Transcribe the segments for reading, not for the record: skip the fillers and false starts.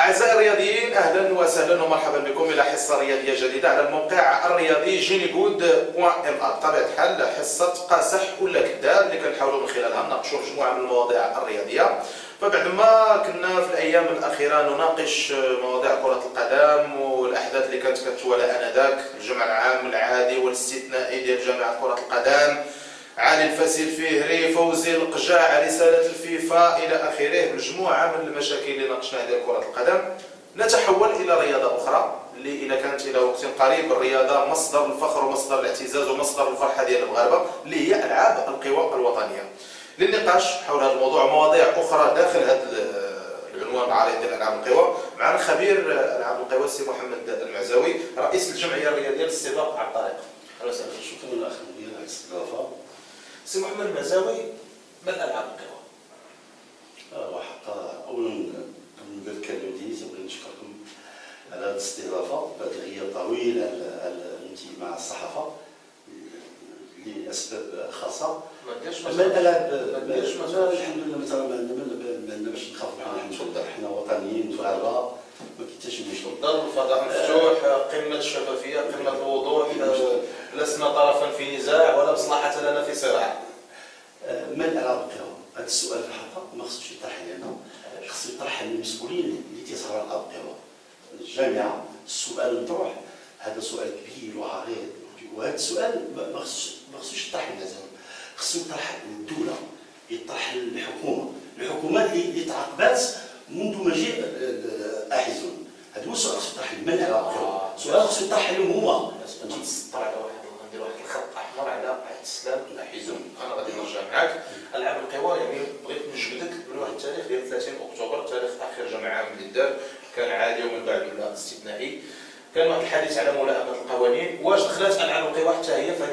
أعزائي الرياضيين، أهلا وسهلا ومرحبا بكم إلى حصة رياضية جديدة على الموقع الرياضي جينيغود.mr. بطبيعة الحال حصة قاصح ولا كذاب اللي كنحاولوا من خلالها نناقشوا مجموعة من المواضيع الرياضية. فبعد ما كنا في الأيام الأخيرة نناقش مواضيع كرة القدم والأحداث اللي كانت كتوالى آنذاك، الجمع العام العادي والاستثنائي ديال جامعة كرة القدم، علي الفاسي الفهري، فوزي القجاع، رسالة الفيفا إلى آخره، مجموعة من المشاكل اللي ناقشناها ديال كرة القدم. نتحول إلى رياضة أخرى اللي إذا كانت إلى وقت قريب الرياضة مصدر الفخر ومصدر الاعتزاز ومصدر الفرحة ديال المغاربة، اللي هي ألعاب القوى الوطنية. للنقاش حول هذا الموضوع ومواضيع أخرى داخل هذا العنوان العريض ديال ألعاب القوى، معنا خبير ألعاب القوى السي محمد المعزاوي، رئيس الجمعية الرياضية للسباق على الطريق. أهلا وسهلا. شكرا لك ديال الاستضافة. سي محمد المعزاوي، ما الألعاب القوى؟ وحقا أولا قبل ما نتكلم تنبغي نشكركم على الاستضافة بعد غياب طويل على الانتماء مع الصحافة لأسباب خاصة. أما الألعاب الحمد لله مثلا ما عندنا باش نخافوا، حنا وطنيين مغاربة ما كاين حتى شي مشكل. الفضاء مفتوح، قمة الشفافية، قمة الوضوح، لسنا طرفا في نزاع ولا مصلحة لنا في صراع. ما الألعاب القوى؟ هذا السؤال في الحقيقة ما خصوش يطرح لنا، خصو يطرح للمسؤولين اللي تيصروا على الألعاب القوى. الجامعة السؤال المطروح هذا سؤال كبير وعريض، وهذا السؤال ما خصوش يطرح لنا زعما، خصو يطرح للدولة، يطرح للحكومة، الحكومات اللي تعاقبات منذ مجيء الأحزون. هذا هو السؤال خصو يطرح لمن الألعاب القوى، سؤال خصو يطرح لهم هما. نسطر على ندير واحد الخط احمر على استسلام الاحزون. انا غادي نرجع معاك. العاب القوى يعني بغيت نجبدك من واحد التاريخ ديال 30 اكتوبر، تاريخ اخر جمع عام اللي دار، كان عادي ومن بعد ولا استثنائي. كان واحد الحديث على ملائمه القوانين. واش دخلت العاب القوى حتى هي في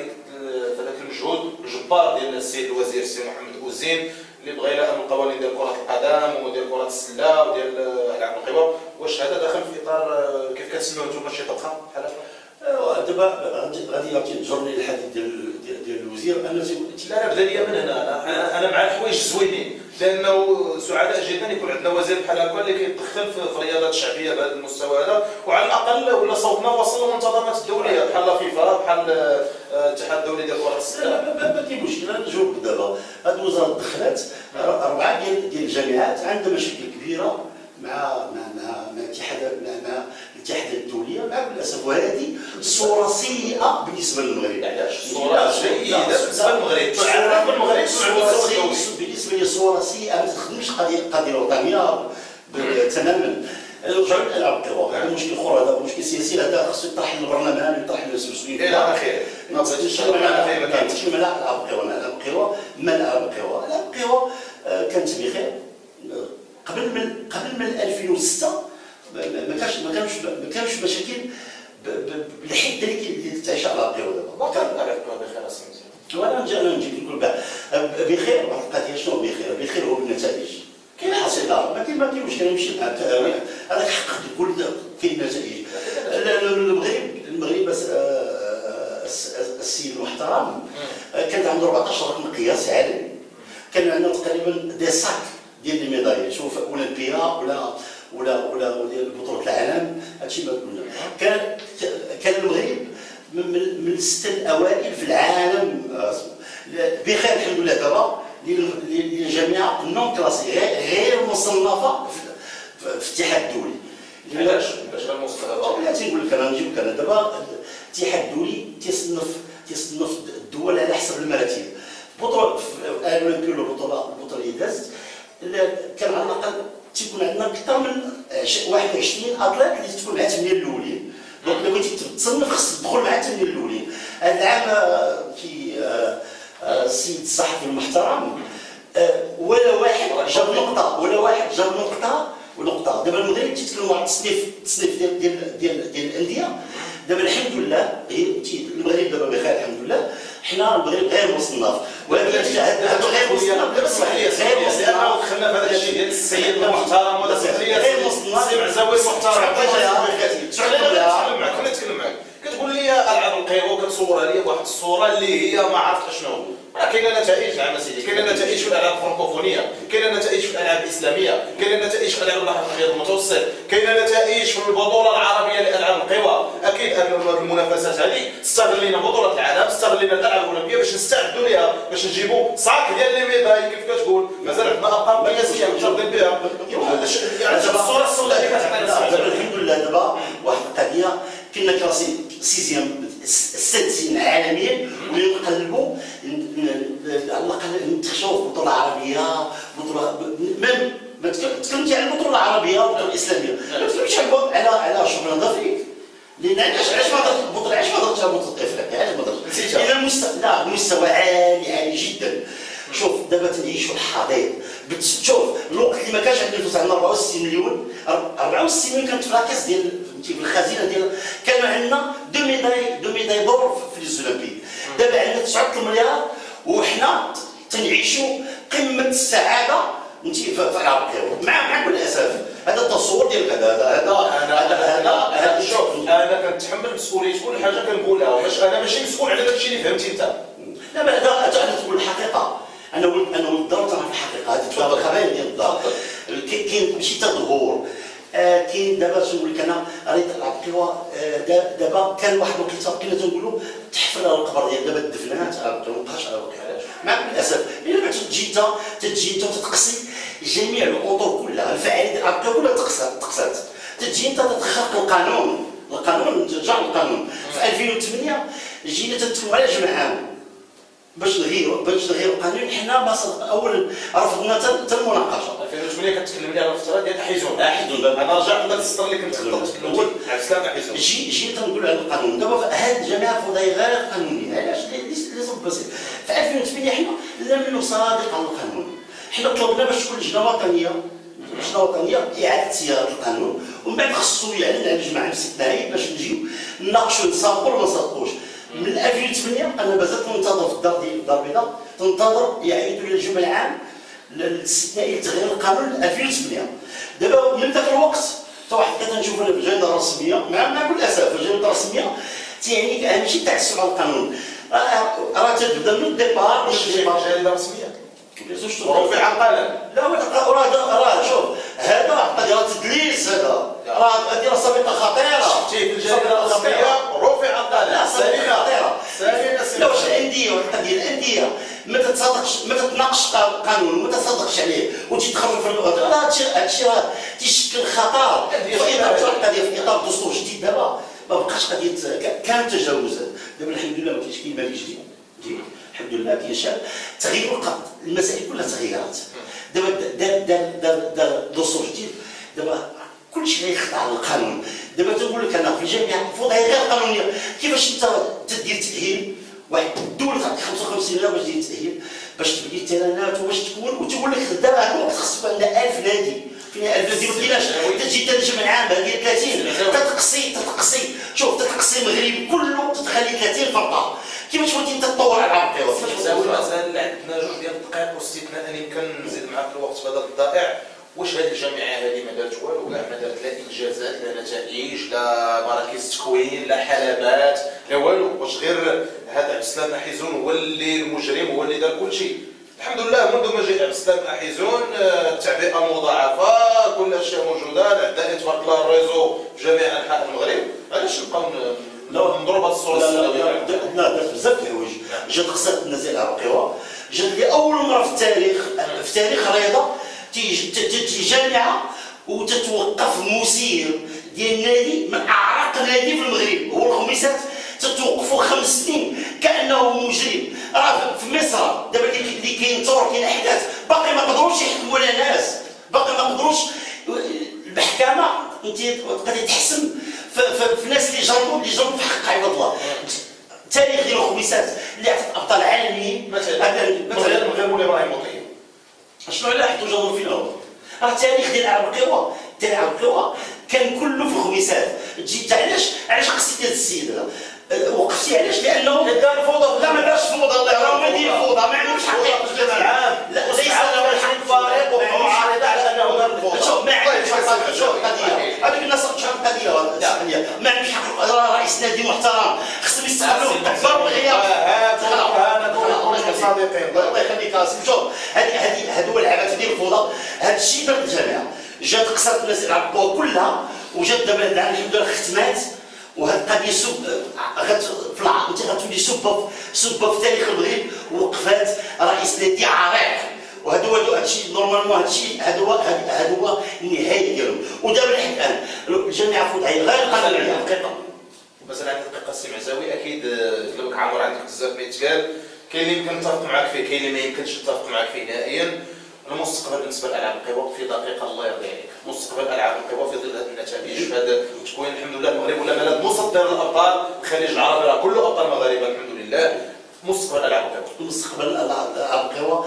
هذاك المجهود الجبار ديال السيد الوزير السي محمد أوزين اللي بغى يلائم القوانين ديال كره القدم وديال كره السله وديال العاب القوى؟ واش هذا داخل في اطار كيف كتسمعوا نتوما شي طبخه بحال هكا؟ دابا غادي تجرني الحديث ديال الوزير. لا بدا لي من هنا، انا مع الحوايج الزوينين، لانه سعداء جدا يكون عندنا وزير بحال هكا اللي كيتدخل في الرياضات الشعبيه بهذا المستوى هذا، وعلى الاقل ولا صوتنا وصل للمنظمات الدوليه بحال فيفا، بحال الاتحاد الدولي ديال كره السله. ما كاين مشكل، نجاوبك دابا. هذه الوزاره دخلت 4 ديال الجامعات عندها مشاكل كبيره مع الاتحاد الدوليه مع للاسف، وهذه صوره سيئه بالنسبه للمغرب. علاش؟ صوره جيده بالنسبه للمغرب، تعرف المغرب بالنسبه لي صوره سيئه ما تخدمش قضيه وطنيه تماما. نرجعوا للالعاب القوى، هذا مشكل اخر، هذا مشكل سياسي، هذا خصو يطرح للبرلمان ويطرح للمسؤولين الى اخره. ما بغيتش نتكلم على العاب القوى. العاب القوى ما العاب القوى؟ العاب القوى كانت بخير قبل من 2006. ما كانش مشاكل بالحده اللي تعيش على القوى دابا. ما كان العاب القوى بخير اصلا. وانا نجي نقول بخير. واحد القضيه شنو بخير؟ بخير هو بالنتائج. كاين حصيله، ما كاين مشكل يمشي مع التهاوي، هذاك حق تقول كاين نتائج. المغرب السيد المحترم كان عنده 14 رقم قياس عالمي، كان عندنا تقريبا دي ساك ديال لي ميداليات، شوف اولمبيا ولا بطوله العالم. هادشي ما قلنا. كان المغرب من السته الاوائل في العالم بخير الحمد لله. دابا للجامعه نون كلاسي غير مصنفه في الاتحاد الدولي. علاش غير مصنفه؟ لا تنقول لك انا نجيب لك دابا الاتحاد الدولي تيصنف الدول على حسب المراتب. بطوله الاولمبي ولا البطوله اللي دازت كان على الاقل تيكون عندنا اكثر من 21 اطليت اللي تكون مع 8 الاولين. دونك الا بغيتي تصنف خصك تدخل مع 8 الاولين. هذا العام في السيد الصحفي المحترم ولا واحد جاب نقطه ونقطه. دابا المغرب تيتكلموا على التصنيف ديال الانديه. دابا الحمد لله المغرب دابا بخير الحمد لله. حنا المغرب غير مصنف، ولكن هذا غير مصنف. دابا اسمح لي غير مصنف. دخلنا في هذا الشيء ديال السيد المحترم ولا غير مصنف. السي معزاوي المحترم كنا نتكلم معاك كتقول لي العاب القوى وكتصورها لي بواحد الصوره اللي هي ما عرفت شنو هو. كاين نتائج. نعم سيدي، كاين نتائج في الالعاب الفرنكوفونيه، كاين نتائج في الالعاب الاسلاميه، كاين نتائج في العاب البحر الابيض المتوسط، كاين نتائج في البطوله العربيه لالعاب القوى. اكيد المنافسات هذه استغلينا بطوله العالم، استغلينا الالعاب الاولمبيه باش نستعدوا لها، باش نجيبوا صاك ديال لي ميداي كيف كتقول. مازال عندنا ارقام قياسيه متشرفين بها. الصوره السوداء اللي كتعطينا الحمد لله دابا واحد القضيه كنا كلاسي سيزيام السادسين عالميا ونقلبوا على الاقل نتخشوا في بطوله عربيه، بطوله ما تكلمتش على البطوله العربيه والبطوله الاسلاميه، ما تكلمتش على شغل نظافي. لان علاش ما درتش البطوله، علاش ما درتش بطوله افريقيا، علاش ما درتش؟ لان المستوى عالي جدا. شوف دابا تنعيشوا الحضيض. شوف الوقت اللي ما كانش عندنا الفلوس، عندنا 64 مليون 64 مليون كانت في لاكاس ديال في الخزينه ديال، كانوا عندنا دو ميداي دور في الزولمبيك. دابا عندنا 9 مليار وحنا تنعيشوا قمه السعاده في العاب القوى مع كل اسف. هذا التصور ديال هذا شوف انا كنتحمل مسؤوليه كل حاجه كنقولها، انا ماشي مسؤول على داكشي اللي فهمتي انت. لا هذا تقول الحقيقه. انا ولد الدار تاع الحقيقه، هذه الدار الخبايا ديال الدار كاين ماشي تظهور. كاين دابا تنقول لك انا ريت العاب القوى. دابا كان واحد الوقيته كنا تنقولوا تحفر على القبر ديال دابا الدفنات ما بقاش على الوقت. علاش؟ مع كل الاسف الا ما تجي انت وتتقصي جميع الاطر كلها، الفعاليات ديال العاب القوى كلها تقصات. تجي انت تتخرق القانون ترجع للقانون. في 2008 جينا تنتكلموا على جمعان باش نغيروا القانون. حنا ما اولا رفضنا حتى المناقشه. 2008 كتكلمني على الفتره ديال حيزون. انا رجعت لذاك السطر اللي كنت خدمت الاول على السلام حيزون. جي تنقول على القانون. دابا هاد الجماعه الفضائيه غير قانونيه. علاش؟ لي سبب بسيط. في 2008 حنا لم نصادق على القانون. حنا طلبنا باش تكون لجنه وطنيه اعاده صياغه القانون، ومن بعد خصو يعلن على الجماعه الاستثنائيه باش نجيو نناقشوا نصادقوا ولا ما نصادقوش. من 2008 انا مازلت ننتظر في الدار ديال الدار البيضاء، تنتظر يعيدوا لي الجمع العام الاستثنائي لتغيير القانون 2008. دابا من ذاك الوقت حتى واحد كتنشوف انا في الجريده الرسميه مع كل اسف الجريده الرسميه تيعني اهم شيء تعسف على القانون. راه تبدا من الديبار باش الجريده الرسميه ورفع القلم. لا راه شوف هذا قضيه تدليس. هذا راه سابقه خطيره. شفتي في الجريده الرسميه رفع القلم. لا سابقه خطيره. لا واش الانديه الانديه ما تتناقش قانون وما تصدقش عليه وتجي تخرج في راه هادشي راه تيشكل خطر في اطار دستور جديد. دابا ما بقاش قضيه كانت تجاوزات. دابا الحمد لله ما كاينش كلمه اللي جديد. الحمد لله كاين تغيير القانون. المسائل كلها تغييرات. دابا دار دستور جديد. دابا كلشي غيخضع للقانون. دابا تنقول لك انا في جميع الفضائيه غير قانونيه. كيفاش انت تدير تاهيل واحد الدوله تعطيك 55 مليون باش دير تاهيل باش تبني التيرانات وباش تكون وتقول لك دابا هذا الوقت خصك عندنا 1000 نادي. فين 1000 نادي ما كايناش. تجي تنجم العام هذه 30 تتقصي المغرب كله تتخلي 30 فرقه. كيفاش بغيتي انت تطور العاب القوى؟ تساوي المسائل اللي عندنا جوج ديال الدقائق واستثناء ان يمكن نزيد معك الوقت في هذا الضائع. واش هذه الجامعه هذه ما دارت والو؟ كاع ما دارت لا انجازات لا نتائج لا مراكز تكوين لا حلبات لا والو. واش غير هذا عبد السلام حيزون هو اللي المجرم هو اللي دار كل شيء؟ الحمد لله منذ ما جاء عبد السلام حيزون التعبئه مضاعفه، كل الاشياء موجوده، الاعداء تبارك الله الريزو في جميع انحاء المغرب. علاش نبقاو نضرب هذه الصوره السوداويه؟ لا دارت بزاف د الحوايج. جات قصه النزيل على القوى، جات لاول مره في تاريخ الرياضه تجي جامعه وتتوقف مسير ديال النادي من اعرق نادي في المغرب هو الخميسات. تتوقفوا 5 سنين كانه مجرم. راه في مصر دابا اللي كاين ثور كاين احداث باقي ما قدروش يحكموا على ناس، باقي ما قدروش المحكمه انت تبقى تحسم في الناس اللي جربوا في حق عباد الله. تاريخ ديال الخميسات اللي عطات ابطال عالميين مثلا غير ولا ابراهيم مطيب. شنو على حيت جاوا فينا راه التاريخ ديال العاب القوى كان كله في الخميسات. جيت علاش قصيتي هذا السيد هذا؟ وقفتي علاش؟ لانه دار فوضى. لا ما دارش فوضى. الله يرحمه ما دير فوضى، ما عندوش حق في الجماعه العام. لا ليس له الحق فريق ومعارضه على انه دار الفوضى. شوف ما عندوش حق. شوف القضيه هذيك الناس شحال القضيه ما عندوش حق. رئيس نادي محترم خصهم يستقبلوه بالكبر والغياب. انا صديقي. الله يخليك اسيدي. شوف هادو اللعابات ديال الفوضى، هاد الشيء درت الجامعه جات قصرت الناس يلعب الكره كلها، وجات دابا الحمد لله ختمات. وهاد القضيه انت غتولي سبه في تاريخ المغرب، ووقفات رئيس نادي عريق. هادشي نورمالمون هذا هو النهايه ديالهم. ودابا لحد الان الجامعه وضعيه غير قانونيه. دقيقه مثلا عندك دقيقه السي معزاوي، اكيد كلامك عامر عندك بزاف ما يتقال، كاين اللي يمكن نتفق معك فيه، كاين اللي ما يمكنش نتفق معك فيه نهائيا. المستقبل بالنسبه لالعاب القوى في دقيقه الله يرضي عليك، مستقبل العاب القوى في ظل هذه النتائج، في هذا التكوين الحمد لله المغرب ولا بلد مصدر للابطال، الخليج العربي راه كله ابطال مغاربه الحمد لله. مستقبل العاب القوى، مستقبل العاب القوى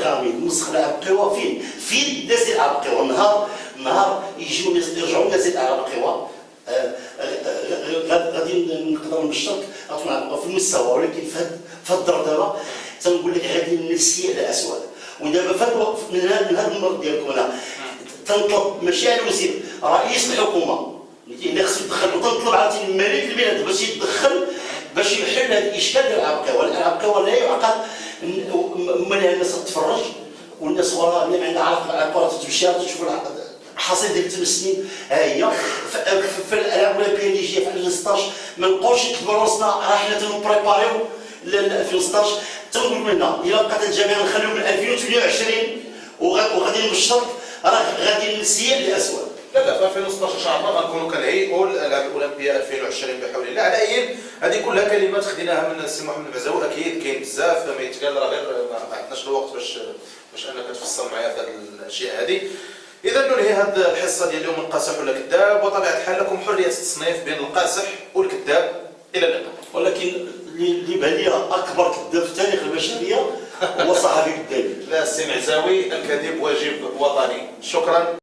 غامض. مستقبل العاب القوى فين الناس ديال العاب القوى؟ نهار يجيو الناس يرجعوا الناس ديال العاب القوى غادي نقدر نشترك في المستوى، ولكن في الدردره تنقول لك غادي نسيء الاسود. ودابا من هذا المرض ديالكم انا تنطلب ماشي على الوزير، رئيس الحكومه اللي خصو يدخل، وتنطلب عاوتاني الملك البلاد باش يتدخل باش يحل هذا الاشكال ديال العاب القوى. العاب القوى لا يعقل مليها الناس تتفرج، والناس وراها اللي عندها عرف الكره تمشي تشوف الحصيل ديال 8 سنين. ها هي في الالعاب الاولمبيه اللي جايه في 2016 ما نبقاوش نكتبوا راسنا راه حنا تنبريباريو ل 2016. تنقول لنا الا بقات الجامعه نخليو من 2028 وغادي نشترك، راه غادي نسيء الاسود. لا في 2016 ان شاء الله غنكونوا كنهيئوا الالعاب الاولمبيه 2020 بحول الله. على اي هذه كلها كلمات خديناها من السي محمد معزاوي، اكيد كاين بزاف ما يتقال، راه غير ما عندناش الوقت باش انك تفصل معايا في هذه الاشياء هذه. اذا ننهي هذه الحصه ديال اليوم من القاصح ولا كذاب، وطبيعه الحال لكم حريه التصنيف بين القاصح والكذاب. الى اللقاء. ولكن اللي بان لي اكبر كذاب في تاريخ البشريه هو صحفي كذاب. لا السي معزاوي، الكذب واجب وطني. شكرا.